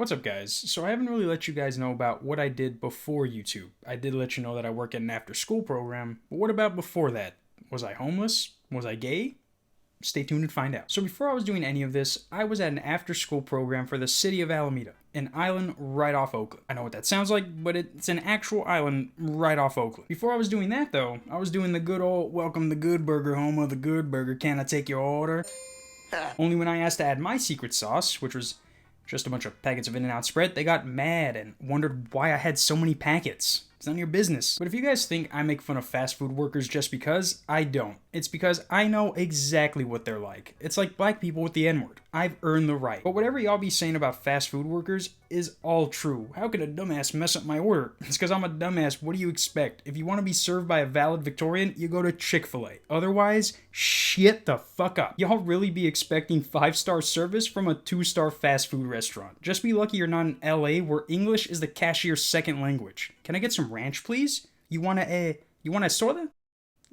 What's up, guys? So I haven't really let you guys know about what I did before YouTube. I did let you know that I work at an after-school program, but what about before that? Was I homeless? Was I gay? Stay tuned and find out. So before I was doing any of this, I was at an after-school program for the city of Alameda, an island right off Oakland. I know what that sounds like, but it's an actual island right off Oakland. Before I was doing that though, I was doing the good old welcome the good burger home of the good burger, can I take your order? Only when I asked to add my secret sauce, which was just a bunch of packets of In-N-Out spread, they got mad and wondered why I had so many packets. It's none of your business. But if you guys think I make fun of fast food workers just because, I don't. It's because I know exactly what they're like. It's like black people with the N-word. I've earned the right. But whatever y'all be saying about fast food workers is all true. How could a dumbass mess up my order? It's because I'm a dumbass. What do you expect? If you want to be served by a valid Victorian, you go to Chick-fil-A. Otherwise, shit the fuck up. Y'all really be expecting 5-star service from a 2-star fast food restaurant. Just be lucky you're not in LA where English is the cashier's second language. Can I get some ranch, please? You want a soda?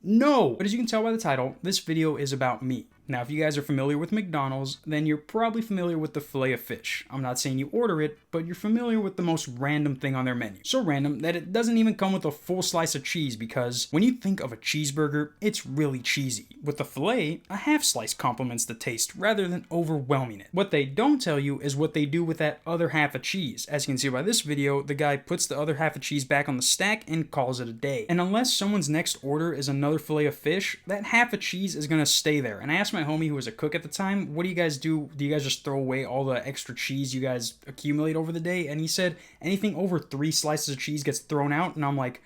No! But as you can tell by the title, this video is about me. Now, if you guys are familiar with McDonald's, then you're probably familiar with the filet-o-fish. I'm not saying you order it, but you're familiar with the most random thing on their menu. So random that it doesn't even come with a full slice of cheese because when you think of a cheeseburger, it's really cheesy. With the filet, a half slice complements the taste rather than overwhelming it. What they don't tell you is what they do with that other half of cheese. As you can see by this video, the guy puts the other half of cheese back on the stack and calls it a day. And unless someone's next order is another filet-o-fish, that half of cheese is gonna stay there. And I asked my homie who was a cook at the time, what do you guys do? Do you guys just throw away all the extra cheese you guys accumulate over the day? And he said anything over 3 slices of cheese gets thrown out. And I'm like,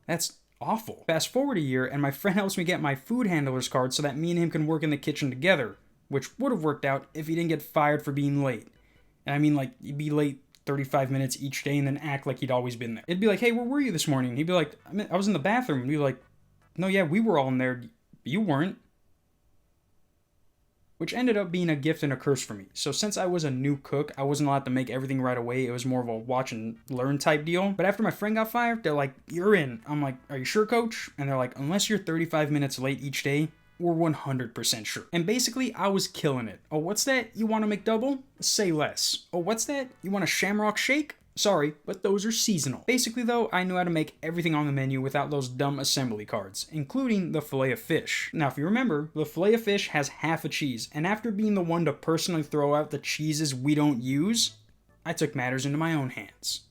that's awful. Fast forward a year and my friend helps me get my food handler's card so that me and him can work in the kitchen together, which would have worked out if he didn't get fired for being late. And I mean, like, you'd be late 35 minutes each day and then act like he'd always been there. It'd be like, hey, where were you this morning? He'd be like, I was in the bathroom. And he'd be like, no, yeah, we were all in there. You weren't. Which ended up being a gift and a curse for me. So since I was a new cook, I wasn't allowed to make everything right away. It was more of a watch and learn type deal. But after my friend got fired, they're like, you're in. I'm like, are you sure, coach? And they're like, unless you're 35 minutes late each day, we're 100% sure. And basically, I was killing it. Oh, what's that? You want a McDouble? Say less. Oh, what's that? You want a Shamrock Shake? Sorry, but those are seasonal. Basically though, I knew how to make everything on the menu without those dumb assembly cards, including the filet-o-fish. Now if you remember, the filet-o-fish has half a cheese, and after being the one to personally throw out the cheeses we don't use, I took matters into my own hands.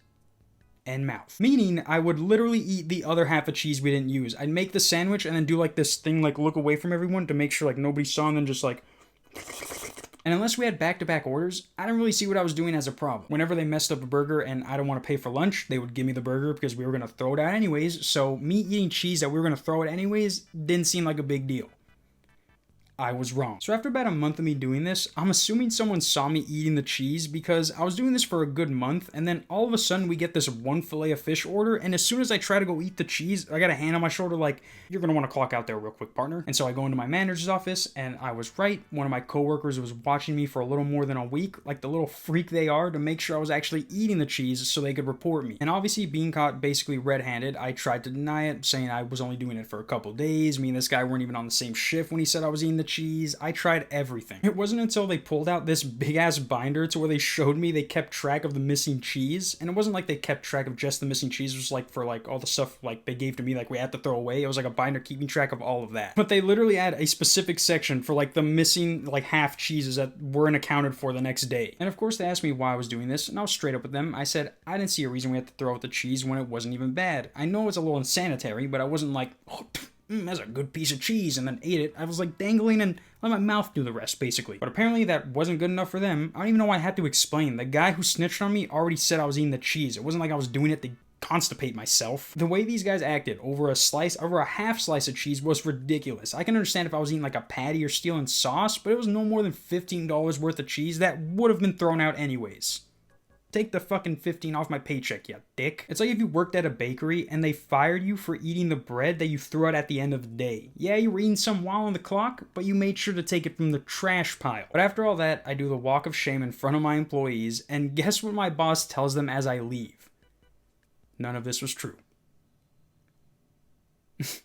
And mouth. Meaning, I would literally eat the other half of cheese we didn't use. I'd make the sandwich and then do like this thing, like look away from everyone to make sure like nobody saw, and then just like... And unless we had back-to-back orders, I didn't really see what I was doing as a problem. Whenever they messed up a burger and I don't want to pay for lunch, they would give me the burger because we were going to throw it out anyways, so me eating cheese that we were going to throw it anyways didn't seem like a big deal. I was wrong. So after about a month of me doing this, I'm assuming someone saw me eating the cheese because I was doing this for a good month, and then all of a sudden we get this one filet-o-fish order, and as soon as I try to go eat the cheese, I got a hand on my shoulder like, you're gonna want to clock out there real quick, partner. And so I go into my manager's office, and I was right. One of my coworkers was watching me for a little more than a week, like the little freak they are, to make sure I was actually eating the cheese so they could report me. And obviously being caught basically red-handed, I tried to deny it, saying I was only doing it for a couple days. Me and this guy weren't even on the same shift when he said I was eating the cheese. I tried everything. It wasn't until they pulled out this big ass binder to where they showed me they kept track of the missing cheese, and it wasn't like they kept track of just the missing cheese. It was like for like all the stuff like they gave to me like we had to throw away. It was like a binder keeping track of all of that. But they literally had a specific section for like the missing like half cheeses that weren't accounted for the next day. And of course they asked me why I was doing this, and I was straight up with them. I said I didn't see a reason we had to throw out the cheese when it wasn't even bad. I know it's a little insanitary, but I wasn't like, oh, that's a good piece of cheese, and then ate it. I was like dangling and let my mouth do the rest, basically. But apparently that wasn't good enough for them. I don't even know why I had to explain. The guy who snitched on me already said I was eating the cheese. It wasn't like I was doing it to constipate myself. The way these guys acted over a half slice of cheese was ridiculous. I can understand if I was eating like a patty or stealing sauce, but it was no more than $15 worth of cheese that would have been thrown out anyways. Take the fucking 15 off my paycheck, you dick. It's like if you worked at a bakery and they fired you for eating the bread that you threw out at the end of the day. Yeah, you were eating some while on the clock, but you made sure to take it from the trash pile. But after all that, I do the walk of shame in front of my employees, and guess what my boss tells them as I leave? None of this was true.